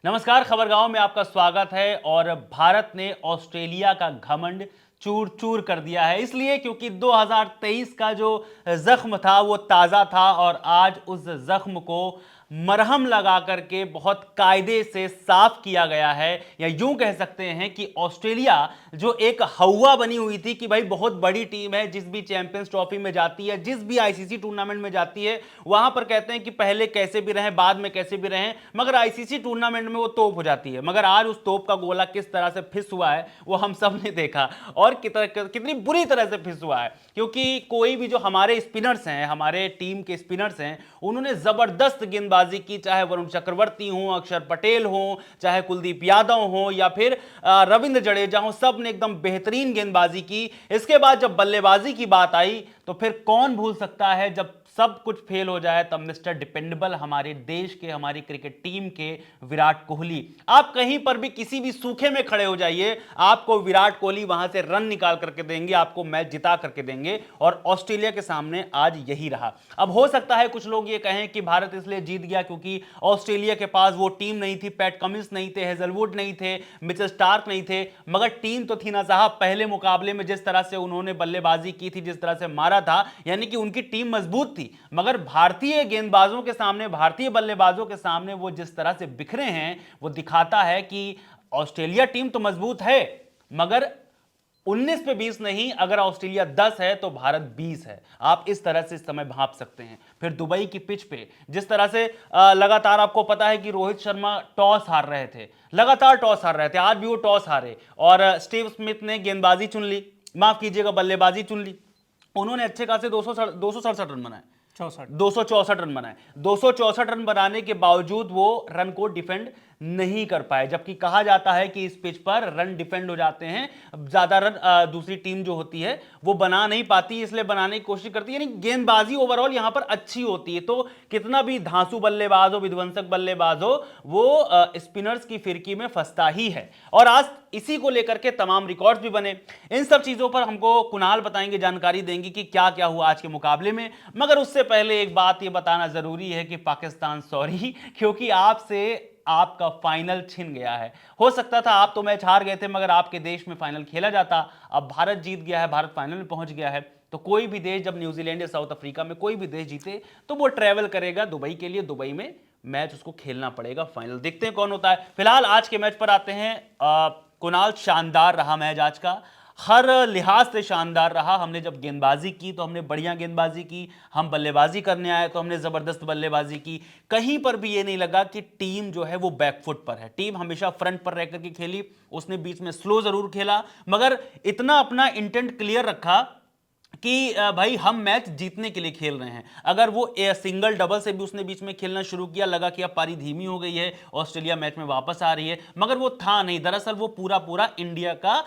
नमस्कार, खबरगांव में आपका स्वागत है। और भारत ने ऑस्ट्रेलिया का घमंड चूर चूर कर दिया है, इसलिए क्योंकि 2023 का जो जख्म था वो ताज़ा था और आज उस जख्म को मरहम लगा करके बहुत कायदे से साफ किया गया है। या यूं कह सकते हैं कि ऑस्ट्रेलिया जो एक हवा बनी हुई थी कि भाई बहुत बड़ी टीम है, जिस भी चैंपियंस ट्रॉफी में जाती है, जिस भी आईसीसी टूर्नामेंट में जाती है, वहां पर कहते हैं कि पहले कैसे भी रहें, बाद में कैसे भी रहें, मगर आईसीसी टूर्नामेंट में वो तोप हो जाती है। मगर आज उस तोप का गोला किस तरह से फिस हुआ है वो हम सब ने देखा, और कितनी बुरी तरह से फिस हुआ है। क्योंकि कोई भी जो हमारे स्पिनर्स हैं, हमारे टीम के स्पिनर्स हैं, उन्होंने जबरदस्त गेंदबाजी की, चाहे वरुण चक्रवर्ती हो, अक्षर पटेल हो, चाहे कुलदीप यादव हो, या फिर रविंद्र जडेजा हो, सब ने एकदम बेहतरीन गेंदबाजी की। इसके बाद जब बल्लेबाजी की बात आई तो फिर कौन भूल सकता है, जब सब कुछ फेल हो जाए तब मिस्टर डिपेंडेबल हमारे देश के, हमारी क्रिकेट टीम के विराट कोहली। आप कहीं पर भी किसी भी सूखे में खड़े हो जाइए, आपको विराट कोहली वहां से रन निकाल करके देंगे, आपको मैच जिता करके देंगे। और ऑस्ट्रेलिया के सामने आज यही रहा। अब हो सकता है कुछ लोग ये कहें कि भारत इसलिए जीत गया क्योंकि ऑस्ट्रेलिया के पास वो टीम नहीं थी, पैट कमिंस नहीं थे, हेजलवुड नहीं थे, मिचेल स्टार्क नहीं थे। मगर टीम तो थी ना साहब। पहले मुकाबले में जिस तरह से उन्होंने बल्लेबाजी की थी, जिस तरह से मारा था, यानी कि उनकी टीम मजबूत थी। मगर भारतीय गेंदबाजों के सामने, भारतीय बल्लेबाजों के सामने वो जिस तरह से बिखरे हैं, वो दिखाता है कि ऑस्ट्रेलिया टीम तो मजबूत है, मगर 19 पे 20 नहीं। अगर ऑस्ट्रेलिया 10 है तो भारत 20 है। आप इस तरह से इस समय भांप सकते हैं। फिर दुबई की पिच पे जिस तरह से लगातार, आपको पता है कि रोहित शर्मा टॉस हार रहे थे, लगातार टॉस हार रहे थे, आज भी वो टॉस हारे और स्टीव स्मिथ ने गेंदबाजी चुन ली, माफ कीजिएगा बल्लेबाजी चुन ली। उन्होंने अच्छे खासे 267 रन बनाए, 264 रन बनाए। 264 रन बनाने के बावजूद वो रन को डिफेंड नहीं कर पाए, जबकि कहा जाता है कि इस पिच पर रन डिफेंड हो जाते हैं, ज्यादा रन दूसरी टीम जो होती है वो बना नहीं पाती, इसलिए बनाने की कोशिश करती है। यानी गेंदबाजी ओवरऑल यहां पर अच्छी होती है। तो कितना भी धांसू बल्लेबाज हो, विध्वंसक बल्लेबाज हो, वो स्पिनर्स की फिरकी में फंसता ही है। और आज इसी को लेकर के तमाम रिकॉर्ड्स भी बने। इन सब चीजों पर हमको कुणाल बताएंगे, जानकारी देंगे कि क्या क्या हुआ आज के मुकाबले में। मगर उससे पहले एक बात ये बताना जरूरी है कि पाकिस्तान सॉरी, क्योंकि आपसे आपका फाइनल छिन गया है। हो सकता था आप तो मैच हार गए थे, मगर आपके देश में फाइनल खेला जाता। अब भारत जीत गया है, भारत फाइनल में पहुंच गया है। तो कोई भी देश, जब न्यूजीलैंड या साउथ अफ्रीका में कोई भी देश जीते तो वो ट्रेवल करेगा दुबई के लिए, दुबई में मैच उसको खेलना पड़ेगा फाइनल। देखते हैं कौन होता है। फिलहाल आज के मैच पर आते हैं। कुणाल, शानदार रहा मैच आज का, हर लिहाज से शानदार रहा। हमने जब गेंदबाजी की तो हमने बढ़िया गेंदबाजी की, हम बल्लेबाजी करने आए तो हमने जबरदस्त बल्लेबाजी की। कहीं पर भी ये नहीं लगा कि टीम जो है वो बैकफुट पर है। टीम हमेशा फ्रंट पर रह करके खेली, उसने बीच में स्लो जरूर खेला, मगर इतना अपना इंटेंट क्लियर रखा कि भाई हम मैच जीतने के लिए खेल रहे हैं। अगर वो सिंगल डबल से भी उसने बीच में खेलना शुरू किया, लगा कि अब पारी धीमी हो गई है, ऑस्ट्रेलिया मैच में वापस आ रही है, मगर वो था नहीं। दरअसल वो पूरा पूरा इंडिया का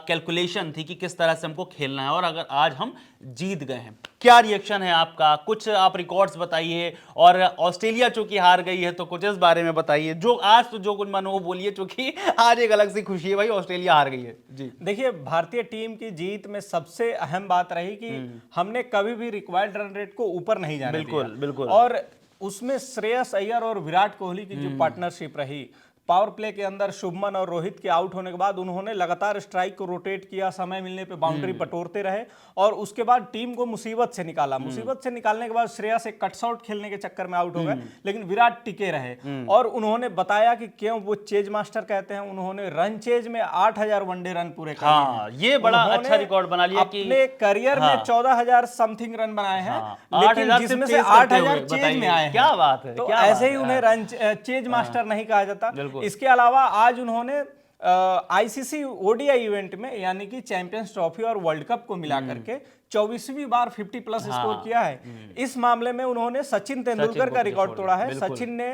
कैलकुलेशन थी कि किस तरह से हमको खेलना है। और अगर आज हम जीत गए हैं, क्या रिएक्शन है आपका? कुछ आप रिकॉर्ड्स बताइए। और ऑस्ट्रेलिया चूंकि हार गई है तो कुछ इस बारे में बताइए। जो आज तो जो कुछ मन हो बोलिए, चूंकि आज एक अलग सी खुशी है भाई, ऑस्ट्रेलिया हार गई है जी। देखिए, भारतीय टीम की जीत में सबसे अहम बात रही कि हमने कभी भी रिक्वायर्ड रन रेट को ऊपर नहीं जाने दिया। बिल्कुल बिल्कुल। और उसमें श्रेयस अय्यर और विराट कोहली की जो पार्टनरशिप रही, पावर प्ले के अंदर शुभमन और रोहित के आउट होने के बाद उन्होंने लगातार स्ट्राइक को रोटेट किया, समय मिलने पे बाउंड्री बटोरते रहे और उसके बाद टीम को मुसीबत से निकाला। मुसीबत से निकालने के बाद श्रेयस एक कट शॉट खेलने के चक्कर में आउट हो गए, लेकिन विराट टिके रहे। और उन्होंने बताया कि क्यों वो चेज मास्टर कहते हैं, उन्होंने रन चेज में 8000 वनडे रन पूरे कर लिए। ये बड़ा अच्छा रिकॉर्ड बना लिया कि अपने करियर में 14000 समथिंग रन बनाए हैं, लेकिन जिसमें से 8000 चेज में आए हैं। क्या बात है, तो ऐसे ही उन्हें रन चेज मास्टर नहीं कहा जाता। इसके अलावा आज उन्होंने आईसीसी ओडीआई इवेंट में, यानी कि चैंपियंस ट्रॉफी और वर्ल्ड कप को मिला करके 24वीं बार 50 प्लस स्कोर किया है। इस मामले में उन्होंने सचिन तेंदुलकर का रिकॉर्ड तोड़ा है। सचिन ने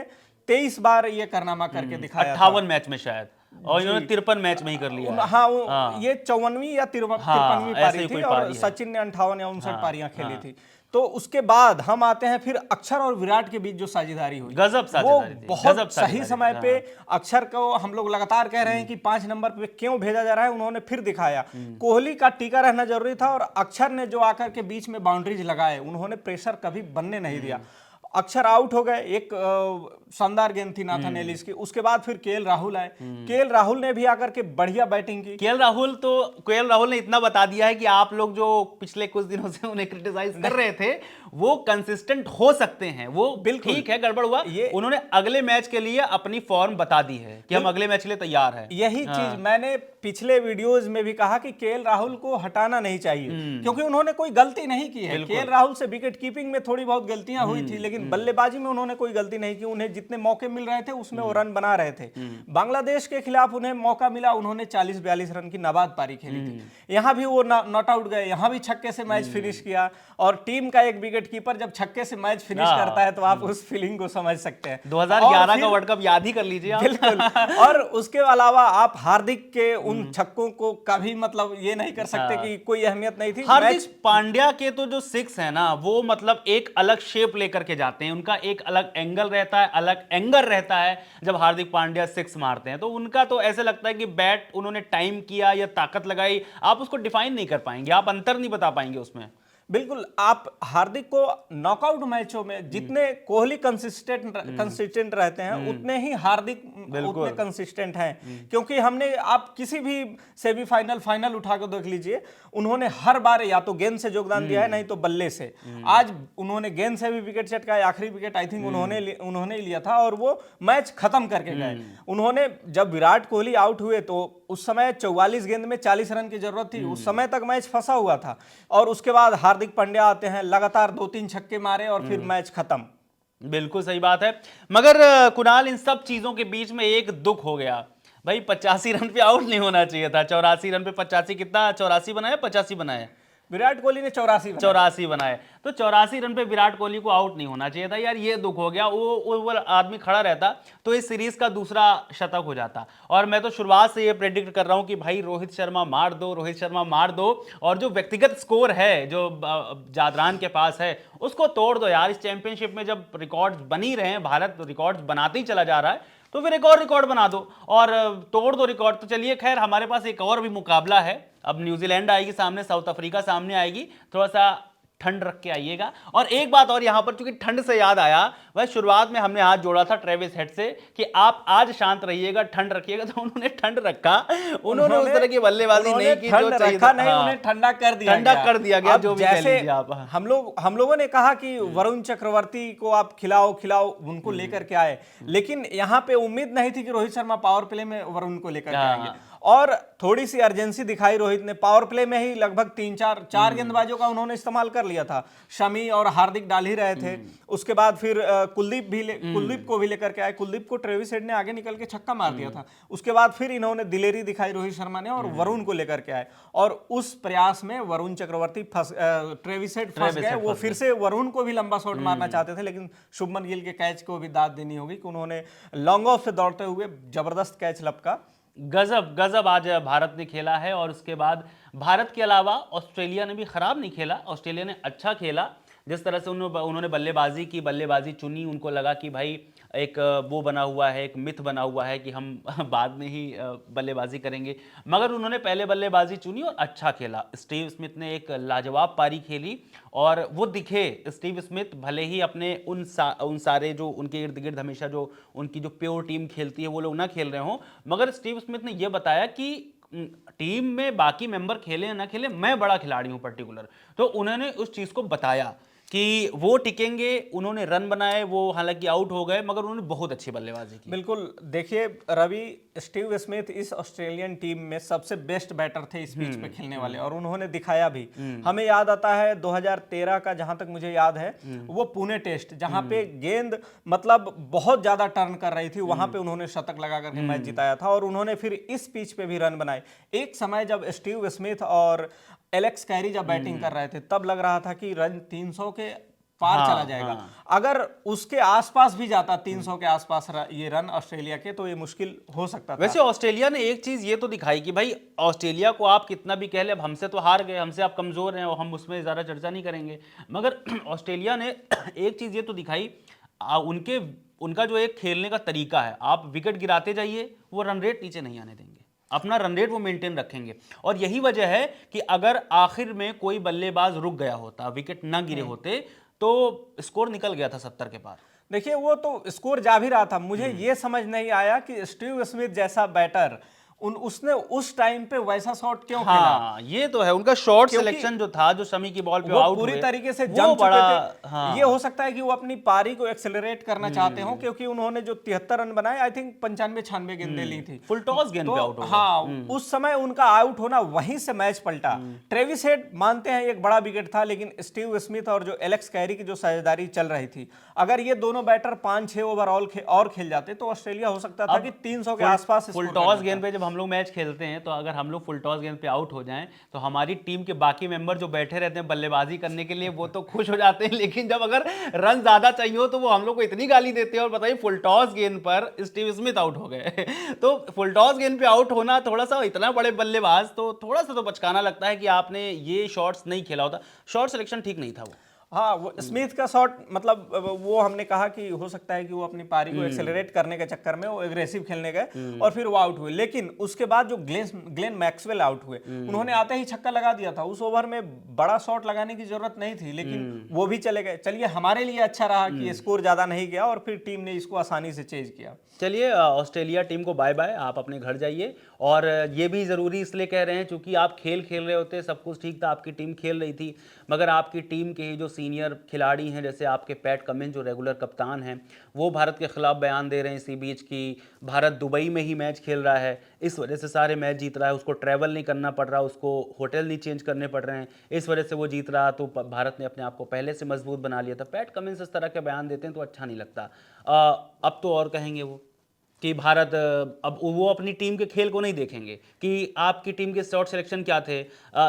23 बार ये कारनामा करके दिखाया, 58 मैच में शायद, और इन्होंने 53 मैच में ही कर लिया है। हाँ, ये 54वीं या 53वीं पारी थी और सचिन ने 58 या 59 पारियां खेली थी। तो उसके बाद हम आते हैं फिर अक्षर और विराट के बीच जो साझेदारी हुई, गजब साझेदारी थी, बहुत सही समय पे अक्षर को हम लोग लगातार कह रहे हैं कि 5 नंबर पे क्यों भेजा जा रहा है, उन्होंने फिर दिखाया। कोहली का टीका रहना जरूरी था और अक्षर ने जो आकर के बीच में बाउंड्रीज लगाए, उन्होंने प्रेशर कभी बनने नहीं दिया। अक्षर आउट हो गए, एक शानदार गेंद थी नाथन एलिस की। उसके बाद फिर केएल राहुल आए, केएल राहुल ने भी आकर के बढ़िया बैटिंग की। केएल राहुल ने इतना बता दिया है कि आप लोग जो पिछले कुछ दिनों से उन्हें क्रिटिसाइज कर रहे थे वो कंसिस्टेंट हो सकते हैं, वो बिल्कुल ठीक है, गड़बड़ हुआ, उन्होंने अगले मैच के लिए अपनी फॉर्म बता दी है कि हम अगले मैच के लिए तैयार हैं। यही चीज मैंने पिछले वीडियोस में भी कहा कि केएल राहुल को हटाना नहीं चाहिए, क्योंकि उन्होंने कोई गलती नहीं की है। केएल राहुल से विकेट कीपिंग में थोड़ी बहुत गलतियां हुई थी, लेकिन बल्लेबाजी में उन्होंने कोई गलती नहीं की। उन्हें जितने मौके मिल रहे थे उसमें वो रन बना रहे थे। बांग्लादेश के खिलाफ उन्हें मौका मिला, उन्होंने 40-42 रन की नाबाद पारी खेली थी। यहां भी वो नॉट आउट गए, यहां भी छक्के से मैच फिनिश किया। और टीम का एक विकेट कीपर जब छक्के से मैच फिनिश करता है तो आप उस फीलिंग को समझ सकते हैं। 2011 का वर्ल्ड कप याद ही कर लीजिए आप। बिल्कुल। और उसके अलावा आप हार्दिक के उन छक्कों को कभी मतलब ये नहीं कर सकते कि कोई अहमियत नहीं थी। हार्दिक पांड्या के तो जो सिक्स है ना, वो मतलब एक अलग शेप लेकर के जाते हैं, उनका एक अलग एंगल रहता है, अलग एंगल रहता है। जब हार्दिक पांड्या सिक्स मारते हैं तो उनका तो ऐसे लगता है कि बैट उन्होंने टाइम किया या ताकत लगाई, आप उसको डिफाइन नहीं कर पाएंगे, आप अंतर नहीं बता पाएंगे उसमें। बिल्कुल। आप हार्दिक को नॉकआउट मैचों में जितने कोहली कंसिस्टेंट रहते हैं उतने ही हार्दिक उतने कंसिस्टेंट हैं, क्योंकि हमने आप किसी भी सेमीफाइनल फाइनल उठा कर देख लीजिए, उन्होंने हर बार या तो गेंद से योगदान दिया है, नहीं तो बल्ले से। आज उन्होंने गेंद से भी विकेट चटकाए, आखिरी विकेट आई थिंक उन्होंने लिया था और वो मैच खत्म करके गए। उन्होंने जब विराट कोहली आउट हुए तो उस समय 44 गेंद में 40 रन की जरूरत थी, उस समय तक मैच फंसा हुआ था। और उसके बाद हार्दिक पांड्या आते हैं, लगातार 2-3 छक्के मारे और फिर मैच खत्म। बिल्कुल सही बात है। मगर कुणाल, इन सब चीजों के बीच में एक दुख हो गया भाई, 85 रन पे आउट नहीं होना चाहिए था। 84 रन पे 85 कितना, 84 बनाए 85 बनाए, विराट कोहली ने 84 बनाए, तो 84 रन पे विराट कोहली को आउट नहीं होना चाहिए था यार, ये दुख हो गया। वो आदमी खड़ा रहता तो इस सीरीज का दूसरा शतक हो जाता। और मैं तो शुरुआत से ये प्रेडिक्ट कर रहा हूं कि भाई रोहित शर्मा मार दो, रोहित शर्मा मार दो, और जो व्यक्तिगत स्कोर है जो जादरान के पास है उसको तोड़ दो यार। इस चैंपियनशिप में जब रिकॉर्ड्स बन ही रहे हैं, भारत रिकॉर्ड्स बनाते ही चला जा रहा है, तो फिर एक और रिकॉर्ड बना दो और तोड़ दो रिकॉर्ड। तो चलिए, खैर हमारे पास एक और भी मुकाबला है। अब न्यूजीलैंड आएगी सामने, साउथ अफ्रीका सामने आएगी, थोड़ा सा ठंड रख के आइएगा। और एक बात और यहां पर, चूंकि ठंड से याद आया, वह शुरुआत में हमने हाथ जोड़ा था ट्रेविस हेड से कि आप आज शांत रहिएगा, ठंड रखिएगा, तो उन्होंने ठंड रखा, उन्होंने उस तरह की बल्लेबाजी नहीं की जो चाहिए था। नहीं, उन्हें ठंडा कर दिया गया। जो भी कह लीजिए आप। हम लोगों ने कहा कि वरुण चक्रवर्ती को आप खिलाओ, उनको लेकर के आए, लेकिन यहां पे उम्मीद नहीं थी कि रोहित शर्मा पावर प्ले में वरुण को लेकर के आएंगे। और थोड़ी सी अर्जेंसी दिखाई रोहित ने, पावर प्ले में ही लगभग 3-4 गेंदबाजों का उन्होंने इस्तेमाल कर लिया था। शमी और हार्दिक डाल ही रहे थे। उसके बाद फिर कुलदीप को भी लेकर के आए, कुलदीप को ट्रेविस हेड ने आगे निकल के छक्का मार दिया था। उसके बाद फिर इन्होंने दिलेरी दिखाई रोहित शर्मा ने और वरुण को लेकर के आए, और उस प्रयास में वरुण चक्रवर्ती ट्रेविस हेड फंस गए। वो फिर से वरुण को भी लंबा शॉट मारना चाहते थे, लेकिन शुभमन गिल के कैच को भी दाद देनी होगी कि उन्होंने लॉन्ग ऑफ से दौड़ते हुए जबरदस्त कैच लपका। गजब आज भारत ने खेला है। और उसके बाद भारत के अलावा ऑस्ट्रेलिया ने भी खराब नहीं खेला, ऑस्ट्रेलिया ने अच्छा खेला। जिस तरह से उन्होंने बल्लेबाजी की, बल्लेबाजी चुनी, उनको लगा कि भाई एक वो बना हुआ है, एक मिथ बना हुआ है कि हम बाद में ही बल्लेबाजी करेंगे, मगर उन्होंने पहले बल्लेबाजी चुनी और अच्छा खेला। स्टीव स्मिथ ने एक लाजवाब पारी खेली और वो दिखे स्टीव स्मिथ, भले ही अपने उन सारे जो उनके इर्द गिर्द हमेशा जो उनकी जो प्योर टीम खेलती है वो लोग ना खेल रहे हों, मगर स्टीव स्मिथ ने यह बताया कि टीम में बाकी मेंबर खेले ना खेले, मैं बड़ा खिलाड़ी हूं पर्टिकुलर। तो उन्होंने उस चीज़ को बताया कि वो टिकेंगे, उन्होंने रन बनाए, वो हालांकि आउट हो गए मगर उन्होंने बहुत अच्छी बल्लेबाजी की। बिल्कुल। देखिए रवि, स्टीव स्मिथ इस ऑस्ट्रेलियन टीम में सबसे बेस्ट बैटर थे इस पिच पे खेलने वाले, और उन्होंने दिखाया भी। हमें याद आता है 2013 का, जहां तक मुझे याद है, वो पुणे टेस्ट, जहां पे गेंद मतलब बहुत ज्यादा टर्न कर रही थी, वहां पे उन्होंने शतक लगा करके मैच जिताया था। और उन्होंने फिर इस पिच पे भी रन बनाए। एक समय जब स्टीव स्मिथ और एलेक्स कैरी जब बैटिंग कर रहे थे, तब लग रहा था कि रन 300 के पार चला जाएगा। अगर उसके आसपास भी जाता, 300 के आसपास ये रन ऑस्ट्रेलिया के, तो ये मुश्किल हो सकता था। वैसे ऑस्ट्रेलिया ने एक चीज ये तो दिखाई कि भाई ऑस्ट्रेलिया को आप कितना भी कह ले, अब हमसे तो हार गए, हमसे आप कमजोर हैं और हम उसमें ज्यादा चर्चा नहीं करेंगे, मगर ऑस्ट्रेलिया ने एक चीज ये तो दिखाई, उनका जो एक खेलने का तरीका है, आप विकेट गिराते जाइए, वो रन रेट नीचे नहीं आने देंगे, अपना रन रेट वो मेंटेन रखेंगे। और यही वजह है कि अगर आखिर में कोई बल्लेबाज रुक गया होता, विकेट ना गिरे होते, तो स्कोर निकल गया था 70 के पार। देखिए वो तो स्कोर जा भी रहा था, मुझे ये समझ नहीं आया कि स्टीव स्मिथ जैसा बैटर उसने उस टाइम पे वैसा शॉट क्यों खेला। हाँ ये तो है, उनका शॉट क्योंकि सिलेक्शन जो था, जो शमी की बॉल पे वो आउट पूरी हुए, तरीके से वो जम चुके बड़ा थे। हाँ। ये हो सकता है कि वो अपनी पारी को एक्सेलरेट करना चाहते हो, क्योंकि उन्होंने जो 73 रन बनाए, आई थिंक 95-96 गेंदें ली थी, फुल टॉस गेंद पे आउट हो गए। हाँ उस समय उनका आउट होना वहीं से मैच पलटा। ट्रेविस हेड मानते हैं एक बड़ा विकेट था, लेकिन स्टीव स्मिथ और जो एलेक्स कैरी की जो साझेदारी चल रही थी, अगर ये दोनों बैटर 5-6 ओवर और खेल जाते तो ऑस्ट्रेलिया हो सकता था कि 300 के आसपास फुल टॉस गेंद पे जब हम लोग मैच खेलते हैं, तो अगर हम लोग फुल टॉस गेंद पे आउट हो जाएं तो हमारी टीम के बाकी मेंबर जो बैठे रहते हैं बल्लेबाजी करने के लिए, वो तो खुश हो जाते हैं, लेकिन जब अगर रन ज्यादा चाहिए हो तो वो हम लोग को इतनी गाली देते हैं। और बताइए फुल टॉस गेंद पर स्टीव स्मिथ आउट हो गए तो फुल टॉस गेंद पे आउट होना, थोड़ा सा इतना बड़े बल्लेबाज, तो थोड़ा सा तो बचकाना लगता है कि आपने ये शॉट्स नहीं खेला होता। शॉट सिलेक्शन ठीक नहीं था वो। हाँ वो स्मिथ का शॉट, मतलब वो हमने कहा कि हो सकता है कि वो अपनी पारी को एक्सेलरेट करने के चक्कर में वो एग्रेसिव खेलने गए और फिर वो आउट हुए। लेकिन उसके बाद जो ग्लेन मैक्सवेल आउट हुए, उन्होंने आते ही छक्का लगा दिया था। उस ओवर में बड़ा शॉट लगाने की जरूरत नहीं थी, लेकिन वो भी चले गए। चलिए हमारे लिए अच्छा रहा कि स्कोर ज्यादा नहीं गया और फिर टीम ने इसको आसानी से चेज किया। चलिए ऑस्ट्रेलिया टीम को बाय बाय, आप अपने घर जाइए। और ये भी ज़रूरी इसलिए कह रहे हैं क्योंकि आप खेल रहे होते, सब कुछ ठीक था, आपकी टीम खेल रही थी, मगर आपकी टीम के ही जो सीनियर खिलाड़ी हैं, जैसे आपके पैट कमिंस जो रेगुलर कप्तान हैं, वो भारत के खिलाफ बयान दे रहे हैं इसी बीच कि भारत दुबई में ही मैच खेल रहा है, इस वजह से सारे मैच जीत रहा है, उसको ट्रैवल नहीं करना पड़ रहा, उसको होटल नहीं चेंज करने पड़ रहे हैं, इस वजह से वो जीत रहा। तो भारत ने अपने आप को पहले से मजबूत बना लिया था। पैट कमिंस इस तरह के बयान देते हैं तो अच्छा नहीं लगता। अब तो और कहेंगे वो कि भारत, अब वो अपनी टीम के खेल को नहीं देखेंगे कि आपकी टीम के शॉट सिलेक्शन क्या थे,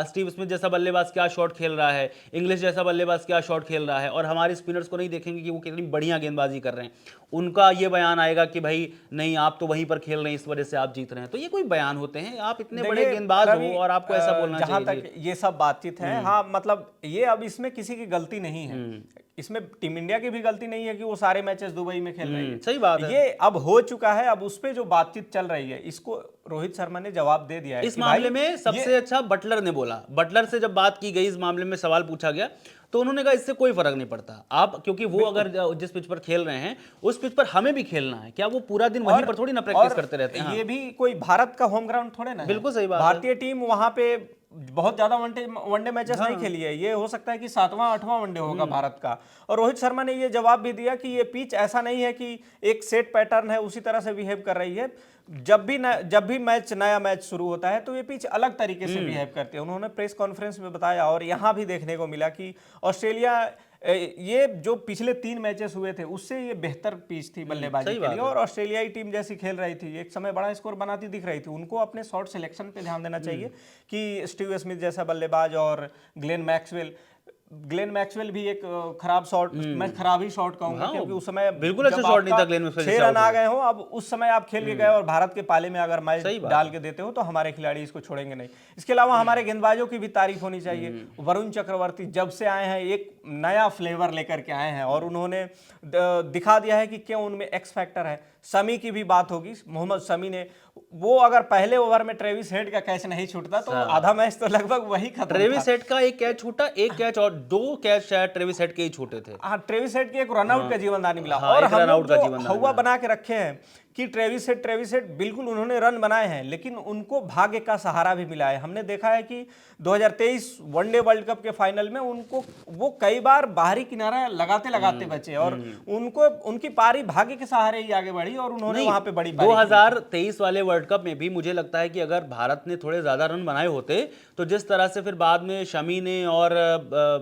स्टीव स्मिथ जैसा बल्लेबाज क्या शॉट खेल रहा है, इंग्लिश जैसा बल्लेबाज क्या शॉट खेल रहा है, और हमारे स्पिनर्स को नहीं देखेंगे कि वो कितनी बढ़िया गेंदबाजी कर रहे हैं। उनका ये बयान आएगा कि भाई नहीं, आप तो वहीं पर खेल रहे हैं, इस वजह से आप जीत रहे हैं। तो ये कोई बयान होते हैं? आप इतने बड़े गेंदबाज हो और आपको ऐसा बोलना चाहिए। जहां तक ये सब बातचीत है, हाँ मतलब ये अब इसमें किसी की गलती नहीं है, इसमें टीम इंडिया की भी गलती नहीं है कि वो सारे मैचेस दुबई में खेल रही है। सही बात है। ये अब हो चुका है, अब उस पे जो बातचीत चल रही है, इसको रोहित शर्मा ने जवाब दे दिया है। इस मामले में सबसे अच्छा बटलर ने बोला। बटलर से जब बात की गई, इस मामले में सवाल पूछा गया, तो उन्होंने कहा इससे कोई फर्क नहीं पड़ता आप, क्योंकि वो अगर जिस पिच पर खेल रहे हैं उस पिच पर हमें भी खेलना है। क्या वो पूरा दिन वहीं पर थोड़ी ना प्रैक्टिस करते रहते हैं? ये भी कोई भारत का होम ग्राउंड थोड़े ना है। बिल्कुल सही बात है। भारतीय टीम वहां पे बहुत ज्यादा वनडे मैचेस नहीं खेली है। ये हो सकता है कि 7वां-8वां वनडे होगा भारत का। और रोहित शर्मा ने ये जवाब भी दिया कि ये पिच ऐसा नहीं है कि एक सेट पैटर्न है उसी तरह से बिहेव कर रही है। जब भी नया मैच शुरू होता है तो ये पिच अलग तरीके से बिहेव करती है। उन्होंने प्रेस कॉन्फ्रेंस में बताया। और यहाँ भी देखने को मिला कि ऑस्ट्रेलिया, ये जो पिछले 3 मैचेस हुए थे उससे ये बेहतर पिच थी बल्लेबाजी के लिए, और ऑस्ट्रेलियाई टीम जैसी खेल रही थी, एक समय बड़ा स्कोर बनाती दिख रही थी। उनको अपने शॉट सिलेक्शन पे ध्यान देना चाहिए कि स्टीव स्मिथ जैसा बल्लेबाज और ग्लेन मैक्सवेल भी एक खराब शॉट, मैं खराब ही शॉट कहूंगा, क्योंकि उस समय बिल्कुल अच्छा शॉट नहीं था ग्लेन मैक्सवेल। 6 रन आ गए हो, अब उस समय आप खेल के गए और भारत के पाले में अगर मैच डाल के देते हो तो हमारे खिलाड़ी इसको छोड़ेंगे नहीं। इसके अलावा हमारे गेंदबाजों की भी तारीफ होनी चाहिए। वरुण चक्रवर्ती जब से आए हैं एक नया फ्लेवर लेकर के आए हैं और उन्होंने दिखा दिया है कि क्यों उनमें एक्स फैक्टर है। शमी की भी बात होगी, मोहम्मद शमी ने, वो अगर पहले ओवर में ट्रेविस हेड का कैच नहीं छूटता तो आधा मैच तो लगभग वही खत्म था। ट्रेविस हेड का एक कैच छूटा, एक कैच और 2 कैच शायद ट्रेविस हेड के ही छूटे थे। हाँ, ट्रेविस हेड के एक रनआउट का जीवनदानी मिला। हाँ, और एक हम रनआउट का लोग जीवनदान हवा बना के रखे हैं कि ट्रेविस हेड बिल्कुल उन्होंने रन बनाए हैं, लेकिन उनको भाग्य का सहारा भी मिला है। हमने देखा है कि 2023 वनडे वर्ल्ड कप के फाइनल में उनको वो कई बार बाहरी किनारा लगाते बचे और उनकी पारी भाग्य के सहारे ही आगे बढ़ी और उन्होंने वहां पे बड़ी 2023 वाले वर्ल्ड कप में भी मुझे लगता है कि अगर भारत ने थोड़े ज्यादा रन बनाए होते तो जिस तरह से फिर बाद में शमी ने और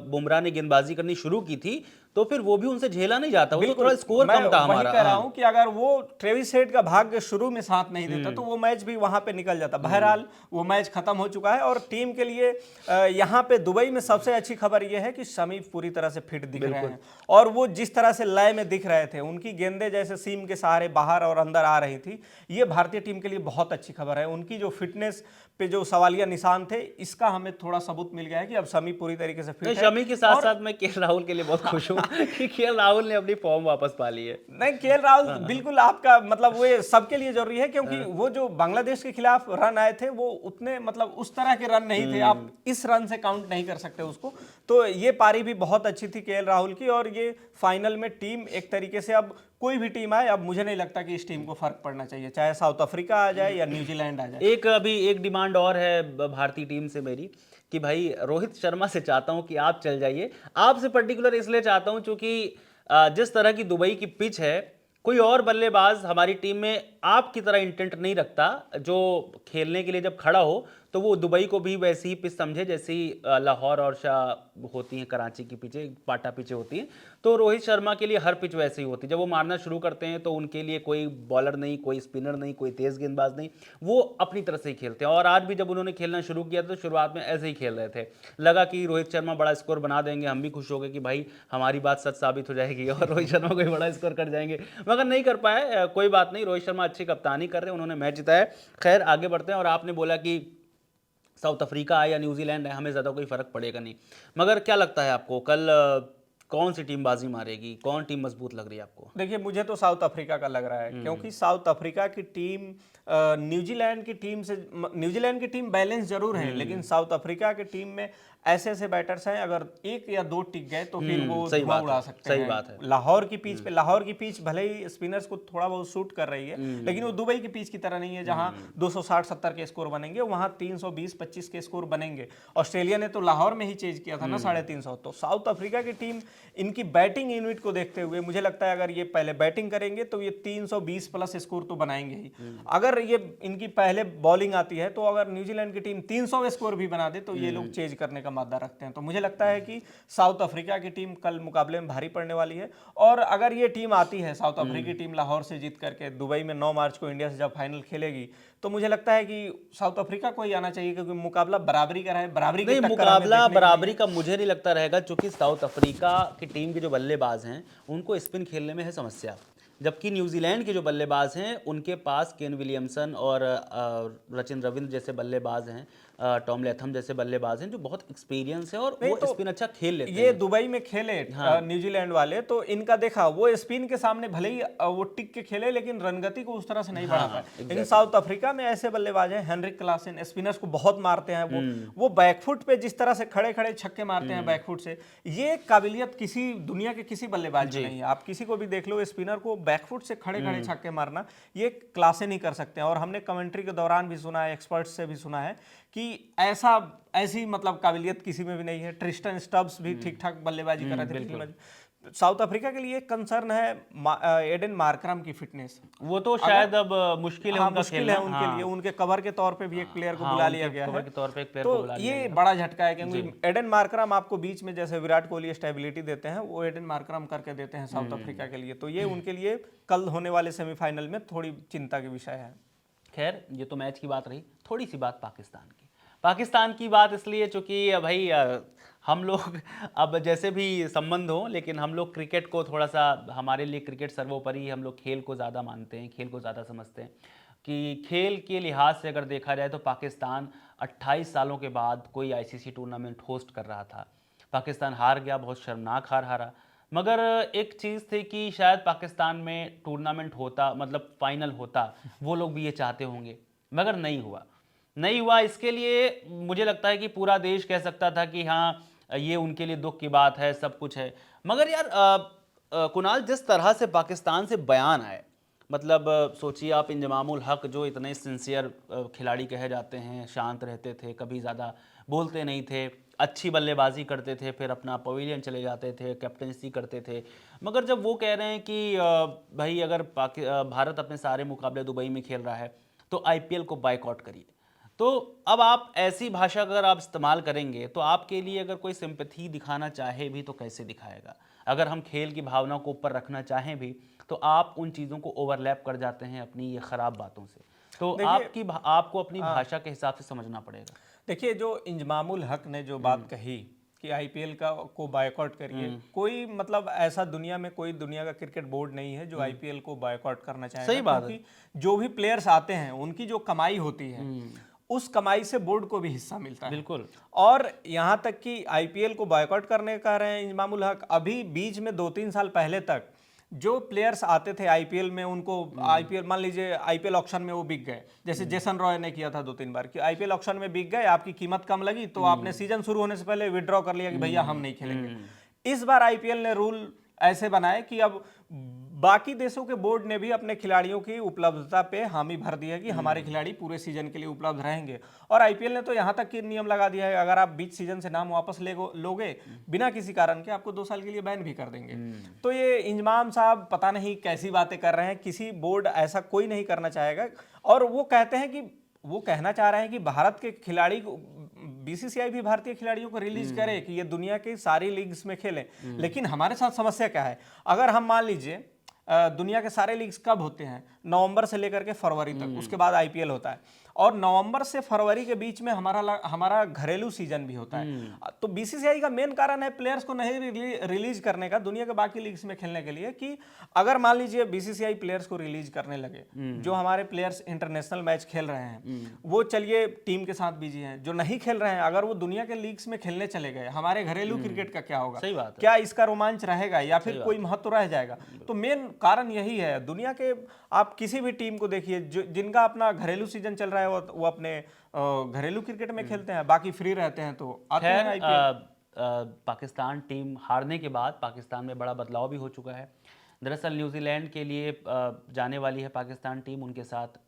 बुमराह ने गेंदबाजी करनी शुरू की थी, तो फिर वो भी उनसे झेला नहीं जाता। वो तो थोड़ा स्कोर कम था हमारा। मैं कह रहा हूं कि अगर वो ट्रेविस हेड का भाग्य शुरू में साथ नहीं देता तो वो मैच भी वहां पे निकल जाता। बहरहाल वो मैच खत्म हो चुका है और टीम के लिए यहाँ पे दुबई में सबसे अच्छी खबर ये है कि शमी पूरी तरह से फिट दिख रहे हैं और वो जिस तरह से लय में दिख रहे थे, उनकी गेंदें जैसे सीम के सहारे बाहर और अंदर आ रही थी, ये भारतीय टीम के लिए बहुत अच्छी खबर है। उनकी जो फिटनेस पे जो सवालिया निशान थे, इसका हमें थोड़ा सबूत मिल गया है कि अब शमी पूरी तरीके से फिट है। शमी के साथ साथ मैं के राहुल के लिए बहुत खुश हूँ कि केएल राहुल ने अपनी फॉर्म वापस पा ली है। नहीं, केएल राहुल बिल्कुल आपका मतलब वो सबके लिए जरूरी है, क्योंकि वो जो बांग्लादेश के खिलाफ रन आए थे वो उतने मतलब उस तरह के रन नहीं थे, आप इस रन से काउंट नहीं कर सकते उसको। तो ये पारी भी बहुत अच्छी थी केएल राहुल की, और ये फाइनल में टीम एक तरीके से, अब कोई भी टीम आए, अब मुझे नहीं लगता कि इस टीम को फर्क पड़ना चाहिए, चाहे साउथ अफ्रीका आ जाए या न्यूजीलैंड आ जाए। एक डिमांड और है भारतीय टीम से मेरी कि भाई रोहित शर्मा से चाहता हूं कि आप चल जाइए। आपसे पर्टिकुलर इसलिए चाहता हूं क्योंकि जिस तरह की दुबई की पिच है, कोई और बल्लेबाज हमारी टीम में आपकी तरह इंटेंट नहीं रखता, जो खेलने के लिए जब खड़ा हो तो वो दुबई को भी वैसी ही पिच समझे जैसी लाहौर और शाह होती हैं, कराची की पिचें पाटा पिचें होती हैं। तो रोहित शर्मा के लिए हर पिच वैसे ही होती है। जब वो मारना शुरू करते हैं तो उनके लिए कोई बॉलर नहीं, कोई स्पिनर नहीं, कोई तेज गेंदबाज नहीं, वो अपनी तरह से ही खेलते हैं। और आज भी जब उन्होंने खेलना शुरू किया तो शुरुआत में ऐसे ही खेल रहे थे, लगा कि रोहित शर्मा बड़ा स्कोर बना देंगे, हम भी खुश हो गए कि भाई हमारी बात सच साबित हो जाएगी और रोहित शर्मा कोई बड़ा स्कोर कर जाएंगे, मगर नहीं कर पाए। कोई बात नहीं, रोहित शर्मा अच्छी कप्तानी कर रहे हैं, उन्होंने मैच जिताया। खैर आगे बढ़ते हैं। और आपने बोला कि साउथ अफ्रीका है या न्यूजीलैंड है, हमें ज़्यादा कोई फ़र्क पड़ेगा नहीं, मगर क्या लगता है आपको कल कौन सी टीम बाजी मारेगी, कौन टीम मजबूत लग रही है आपको? देखिए, मुझे तो साउथ अफ्रीका का लग रहा है, क्योंकि साउथ अफ्रीका की टीम न्यूजीलैंड की टीम से, न्यूजीलैंड की टीम बैलेंस जरूर है, लेकिन साउथ अफ्रीका की टीम में ऐसे ऐसे बैटर्स हैं, अगर एक या दो टिक गए तो फिर वो धुआं उड़ा सकते हैं। सही बात है। लाहौर की पिच पे, लाहौर की पिच भले ही स्पिनर्स को थोड़ा बहुत सूट कर रही है, लेकिन वो दुबई की पिच की तरह नहीं है जहां 260-70 के स्कोर बनेंगे, वहां 320-25 के स्कोर बनेंगे। ऑस्ट्रेलिया ने तो लाहौर में ही चेज किया था ना 350। तो साउथ अफ्रीका की टीम, इनकी बैटिंग यूनिट को देखते हुए मुझे लगता है अगर ये पहले बैटिंग करेंगे तो ये 320 प्लस स्कोर तो बनाएंगे ही। अगर ये इनकी पहले बॉलिंग आती है तो अगर न्यूजीलैंड की टीम 300 स्कोर भी बना दे तो ये लोग चेज करने का मादा रखते हैं। तो मुझे लगता है कि साउथ अफ्रीका की टीम कल मुकाबले में भारी पड़ने वाली है। और अगर ये टीम आती है, साउथ अफ्रीकी टीम लाहौर से जीत करके दुबई में 9 मार्च को इंडिया से जब फाइनल खेलेगी, तो मुझे लगता है कि साउथ अफ्रीका को ही आना चाहिए, क्योंकि मुकाबला बराबरी का है, बराबरी नहीं, मुकाबला बराबरी का मुझे नहीं लगता रहेगा, क्योंकि साउथ अफ्रीका की टीम के जो बल्लेबाज हैं उनको स्पिन खेलने में है समस्या, जबकि न्यूजीलैंड के जो बल्लेबाज हैं उनके पास केन विलियमसन और रचिन रविंद्र जैसे बल्लेबाज हैं, टॉम लैथम जैसे बल्लेबाज हैं जो बहुत एक्सपीरियंस है और वो स्पिन अच्छा खेल लेते हैं। ये दुबई में खेले न्यूजीलैंड वाले, तो इनका देखा वो स्पिन के सामने भले ही वो टिक के खेले, लेकिन रनगति को उस तरह से नहीं बढ़ा पाए। लेकिन साउथ अफ्रीका में ऐसे बल्लेबाज हैं, हेनरिक क्लासन, स्पिनर्स को बहुत मारते हैं, वो बैकफुट पे जिस तरह से खड़े खड़े छक्के मारते हैं बैकफुट से, ये काबिलियत किसी दुनिया के किसी बल्लेबाज में नहीं है। आप किसी को भी देख लो, स्पिनर को बैकफुट से खड़े खड़े छक्के मारना ये क्लासन ही कर सकते हैं। और हमने कमेंट्री के दौरान भी सुना है, एक्सपर्ट्स से भी सुना है कि ऐसी मतलब काबिलियत किसी में भी नहीं है। ट्रिस्टन स्टब्स भी ठीक ठाक बल्लेबाजी कर रहे थे। साउथ अफ्रीका के लिए कंसर्न है एडन मार्करम की फिटनेस, वो तो शायद अब मुश्किल है, हाँ, मुश्किल है उनके लिए। उनके कवर के तौर पे भी एक प्लेयर को बुला लिया गया है, के तौर पे एक प्लेयर तो को बुला लिया ये बड़ा झटका है, क्योंकि एडन मार्करम आपको बीच में जैसे विराट कोहली स्टेबिलिटी देते हैं, वो एडन मार्करम करके देते हैं साउथ अफ्रीका के लिए। तो ये उनके लिए कल होने वाले सेमीफाइनल में थोड़ी चिंता के विषय है। खैर, ये तो मैच की बात रही, थोड़ी सी बात पाकिस्तान की बात इसलिए चूंकि भाई हम लोग अब जैसे भी संबंध हो, लेकिन हम लोग क्रिकेट को थोड़ा सा, हमारे लिए क्रिकेट सर्वोपरि, हम लोग खेल को ज़्यादा मानते हैं, खेल को ज़्यादा समझते हैं कि खेल के लिहाज से अगर देखा जाए तो पाकिस्तान 28 सालों के बाद कोई आईसीसी टूर्नामेंट होस्ट कर रहा था। पाकिस्तान हार गया, बहुत शर्मनाक हारा, मगर एक चीज़ थी कि शायद पाकिस्तान में टूर्नामेंट होता, मतलब फाइनल होता, वो लोग भी ये चाहते होंगे, मगर नहीं हुआ। इसके लिए मुझे लगता है कि पूरा देश कह सकता था कि हाँ ये उनके लिए दुख की बात है, सब कुछ है। मगर यार कुणाल, जिस तरह से पाकिस्तान से बयान आए, मतलब सोचिए आप, इंजमामुल हक जो इतने सिंसियर खिलाड़ी कहे जाते हैं, शांत रहते थे, कभी ज़्यादा बोलते नहीं थे, अच्छी बल्लेबाजी करते थे, फिर अपना पवेलियन चले जाते थे, कैप्टनसी करते थे, मगर जब वो कह रहे हैं कि भाई अगर भारत अपने सारे मुकाबले दुबई में खेल रहा है तो आईपीएल को बायकॉट करिए, तो अब आप ऐसी भाषा अगर आप इस्तेमाल करेंगे तो आपके लिए अगर कोई सिंपैथी दिखाना चाहे भी तो कैसे दिखाएगा? अगर हम खेल की भावना को ऊपर रखना चाहें भी तो आप उन चीज़ों को ओवरलैप कर जाते हैं अपनी ये ख़राब बातों से, तो आपको अपनी भाषा के हिसाब से समझना पड़ेगा। देखिए, जो इंजमामुल हक ने जो बात कही कि आईपीएल को बायकॉट करिए, कोई मतलब ऐसा दुनिया में कोई दुनिया का क्रिकेट बोर्ड नहीं है जो आईपीएल को बायकॉट करना चाहेगा। सही बात है। जो भी प्लेयर्स आते हैं उनकी जो कमाई होती है उस कमाई से बोर्ड को भी हिस्सा मिलता है। बिल्कुल। और यहाँ तक कि आईपीएल को बॉयकॉट करने कह रहे हैं इंजमामुल हक। अभी बीच में 2-3 साल पहले तक जो प्लेयर्स आते थे आईपीएल में, उनको आईपीएल मान लीजिए आईपीएल ऑक्शन में वो बिक गए, जैसे जेसन रॉय ने किया था 2-3 बार कि आईपीएल ऑक्शन में बिक गए, आपकी कीमत कम लगी तो आपने सीजन शुरू होने से पहले विड्रॉ कर लिया कि भैया हम नहीं खेलेंगे। इस बार आईपीएल ने रूल ऐसे बनाए कि अब बाकी देशों के बोर्ड ने भी अपने खिलाड़ियों की उपलब्धता पे हामी भर दी है कि हमारे खिलाड़ी पूरे सीजन के लिए उपलब्ध रहेंगे। और आईपीएल ने तो यहाँ तक कि नियम लगा दिया है, अगर आप बीच सीजन से नाम वापस लोगे बिना किसी कारण के, आपको 2 साल के लिए बैन भी कर देंगे। तो ये इंजमाम साहब पता नहीं कैसी बातें कर रहे हैं, किसी बोर्ड ऐसा कोई नहीं करना चाहेगा। और वो कहते हैं कि वो कहना चाह रहे हैं कि भारत के खिलाड़ी को, बीसीसीआई भी भारतीय खिलाड़ियों को रिलीज करे कि ये दुनिया की सारी लीग्स में खेलें। लेकिन हमारे साथ समस्या क्या है, अगर हम मान लीजिए दुनिया के सारे लीग्स कब होते हैं, नवंबर से लेकर के फरवरी तक, उसके बाद आईपीएल होता है, और नवंबर से फरवरी के बीच में हमारा घरेलू सीजन भी होता है। तो बीसीसीआई का मेन कारण है प्लेयर्स को नहीं रिलीज करने का दुनिया के बाकी लीग्स में खेलने के लिए, कि अगर मान लीजिए बीसीसीआई प्लेयर्स को रिलीज करने लगे, जो हमारे प्लेयर्स इंटरनेशनल मैच खेल रहे हैं वो चलिए टीम के साथ बिजी हैं, जो नहीं खेल रहे हैं अगर वो दुनिया के लीग्स में खेलने चले गए, हमारे घरेलू क्रिकेट का क्या होगा? सही बात है। क्या इसका रोमांच रहेगा या फिर कोई महत्व रह जाएगा? तो मेन कारण यही है। दुनिया के आप किसी भी टीम को देखिए जिनका अपना घरेलू सीजन चल रहा है वो अपने घरेलू क्रिकेट में खेलते हैं, बाकी फ्री रहते हैं तो आते हैं आईपीएल। पाकिस्तान टीम हारने के बाद पाकिस्तान में बड़ा बदलाव भी हो चुका है। दरअसल न्यूजीलैंड के लिए जाने वाली है पाकिस्तान टीम, उनके साथ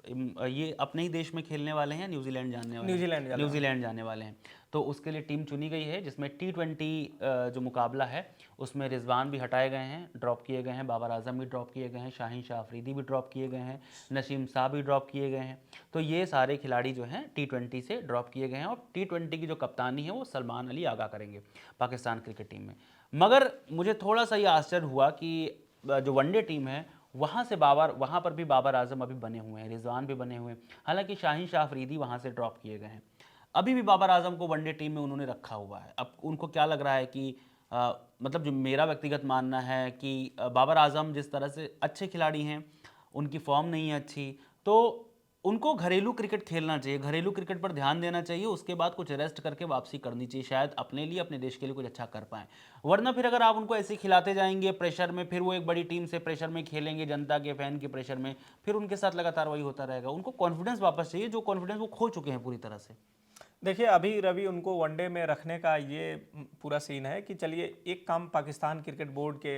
ये अपने ही देश में खेलने वाले हैं, न्यूजीलैंड जाने वाले हैं। तो उसके लिए टीम चुनी गई है, जिसमें T20 जो मुकाबला है उसमें रिजवान भी हटाए गए हैं, ड्रॉप किए गए हैं, बाबर आजम भी ड्रॉप किए गए हैं, शाहीन शाह अफरीदी भी ड्रॉप किए गए हैं, नसीम शाह भी ड्रॉप किए गए हैं। तो ये सारे खिलाड़ी जो हैं T20 से ड्रॉप किए गए हैं, और T20 की जो कप्तानी है वो सलमान अली आगा करेंगे पाकिस्तान क्रिकेट टीम में। मगर मुझे थोड़ा सा ये आश्चर्य हुआ कि जो वनडे टीम है वहाँ पर भी बाबर आजम अभी बने हुए हैं, रिजवान भी बने हुए हैं। हालांकि शाहीन शाह अफरीदी वहाँ से ड्रॉप किए गए हैं, अभी भी बाबर आजम को वनडे टीम में उन्होंने रखा हुआ है। अब उनको क्या लग रहा है कि मतलब जो मेरा व्यक्तिगत मानना है कि बाबर आजम जिस तरह से अच्छे खिलाड़ी हैं, उनकी फॉर्म नहीं है अच्छी, तो उनको घरेलू क्रिकेट खेलना चाहिए, घरेलू क्रिकेट पर ध्यान देना चाहिए, उसके बाद कुछ रेस्ट करके वापसी करनी चाहिए, शायद अपने लिए अपने देश के लिए कुछ अच्छा कर पाएं। वरना फिर अगर आप उनको ऐसे खिलाते जाएंगे प्रेशर में, फिर वो एक बड़ी टीम से प्रेशर में खेलेंगे, जनता के फैन के प्रेशर में, फिर उनके साथ लगातार वही होता रहेगा। उनको कॉन्फिडेंस वापस चाहिए, जो कॉन्फिडेंस वो खो चुके हैं पूरी तरह से। देखिए अभी रवि उनको वनडे में रखने का ये पूरा सीन है कि चलिए एक काम पाकिस्तान क्रिकेट बोर्ड के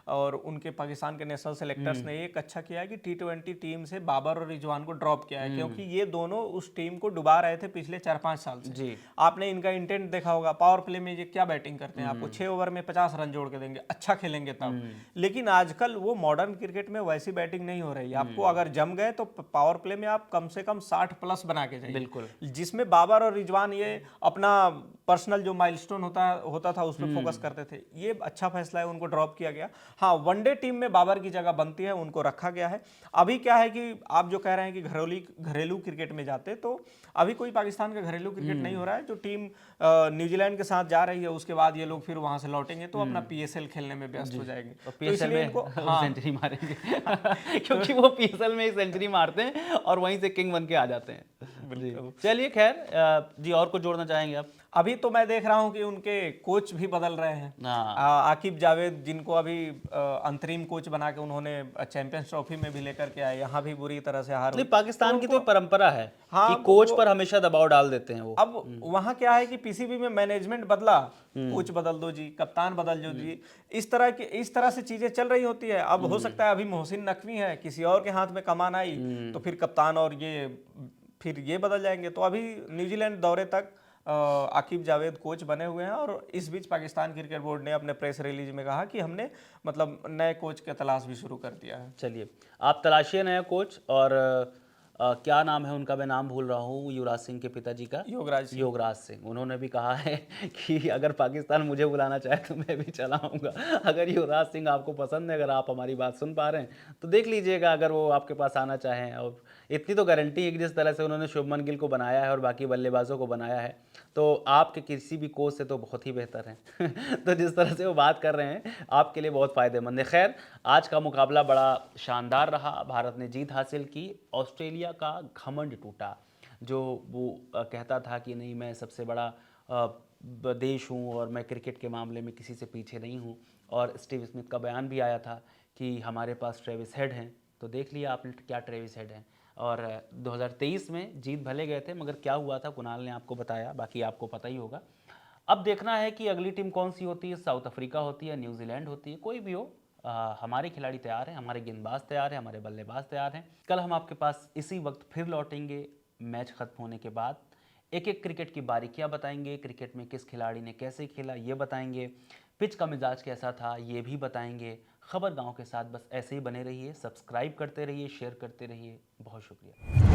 और उनके पाकिस्तान के नेशनल सेलेक्टर्स ने एक अच्छा किया है कि T20 टीम से बाबर और रिजवान को ड्रॉप किया है, क्योंकि ये दोनों उस टीम को डुबा रहे थे पिछले 4-5 साल से जी। आपने इनका इंटेंट देखा होगा, पावर प्ले में ये क्या बैटिंग करते हैं, आपको 6 ओवर में 50 रन जोड़ के देंगे, अच्छा खेलेंगे तब। लेकिन आजकल वो मॉडर्न क्रिकेट में वैसी बैटिंग नहीं हो रही। आपको अगर जम गए तो पावर प्ले में आप कम से कम 60+ बना के जाइए, बिल्कुल, जिसमें बाबर और रिजवान ये अपना पर्सनल जो माइलस्टोन होता था उस पर फोकस करते थे। ये अच्छा फैसला है, उनको ड्रॉप किया गया। हाँ, वनडे टीम में बाबर की जगह बनती है, उनको रखा गया है। अभी क्या है कि आप जो कह रहे हैं कि घरेलू क्रिकेट में जाते, तो अभी कोई पाकिस्तान का घरेलू क्रिकेट नहीं हो रहा है। जो टीम न्यूजीलैंड के साथ जा रही है उसके बाद ये लोग फिर वहां से लौटेंगे तो अपना PSL खेलने में व्यस्त हो जाएंगे, तो PSL में सेंचुरी मारेंगे क्योंकि वो PSL में ही सेंचुरी मारते हैं और वहीं से किंग बन के आ जाते हैं। चलिए खैर जी, और कुछ जोड़ना चाहेंगे आप? अभी तो मैं देख रहा हूं कि उनके कोच भी बदल रहे हैं। आकिब जावेद, जिनको अभी अंतरिम कोच बना के उन्होंने चैंपियंस ट्रॉफी में भी लेकर के आए, यहाँ भी बुरी तरह से हार हुई। पाकिस्तान की तो परंपरा है कि कोच पर हमेशा दबाव डाल देते हैं वो। अब वहाँ क्या है कि PCB में मैनेजमेंट बदला, कोच बदल दो जी, कप्तान बदल दो जी, इस तरह से चीजें चल रही होती है। अब हो सकता है अभी मोहसिन नकवी है, किसी और के हाथ में कमान आई तो फिर कप्तान और फिर ये बदल जाएंगे। तो अभी न्यूजीलैंड दौरे तक आकिब जावेद कोच बने हुए हैं, और इस बीच पाकिस्तान क्रिकेट बोर्ड ने अपने प्रेस रिलीज में कहा कि हमने मतलब नए कोच की तलाश भी शुरू कर दिया है। चलिए, आप तलाशिए नया कोच। और क्या नाम है उनका, मैं नाम भूल रहा हूँ, युवराज सिंह के पिताजी का, योगराज सिंह। उन्होंने भी कहा है कि अगर पाकिस्तान मुझे बुलाना चाहे तो मैं भी चला आऊँगा। अगर युवराज सिंह आपको पसंद है, अगर आप हमारी बात सुन पा रहे हैं तो देख लीजिएगा, अगर वो आपके पास आना चाहें। और इतनी तो गारंटी है कि जिस तरह से उन्होंने शुभमन गिल को बनाया है और बाकी बल्लेबाजों को बनाया है, तो आपके किसी भी कोच से तो बहुत ही बेहतर हैं। तो जिस तरह से वो बात कर रहे हैं आपके लिए बहुत फ़ायदेमंद है। खैर, आज का मुकाबला बड़ा शानदार रहा, भारत ने जीत हासिल की, ऑस्ट्रेलिया का घमंड टूटा। जो वो कहता था कि नहीं मैं सबसे बड़ा देश हूँ और मैं क्रिकेट के मामले में किसी से पीछे नहीं हूँ। और स्टीव स्मिथ का बयान भी आया था कि हमारे पास ट्रेविस हेड हैं। तो देख लिया आपने क्या ट्रेविस हेड हैं। और 2023 में जीत भले गए थे, मगर क्या हुआ था कुणाल ने आपको बताया, बाकी आपको पता ही होगा। अब देखना है कि अगली टीम कौन सी होती है, साउथ अफ्रीका होती है, न्यूजीलैंड होती है, कोई भी हो। हमारे खिलाड़ी तैयार हैं, हमारे गेंदबाज तैयार हैं, हमारे बल्लेबाज तैयार हैं। कल हम आपके पास इसी वक्त फिर लौटेंगे मैच खत्म होने के बाद। एक एक क्रिकेट की बारीकियां बताएंगे, क्रिकेट में किस खिलाड़ी ने कैसे खेला ये बताएंगे, पिच का मिजाज कैसा था ये भी बताएंगे। खबर गांव के साथ बस ऐसे ही बने रहिए, सब्सक्राइब करते रहिए, शेयर करते रहिए। बहुत शुक्रिया।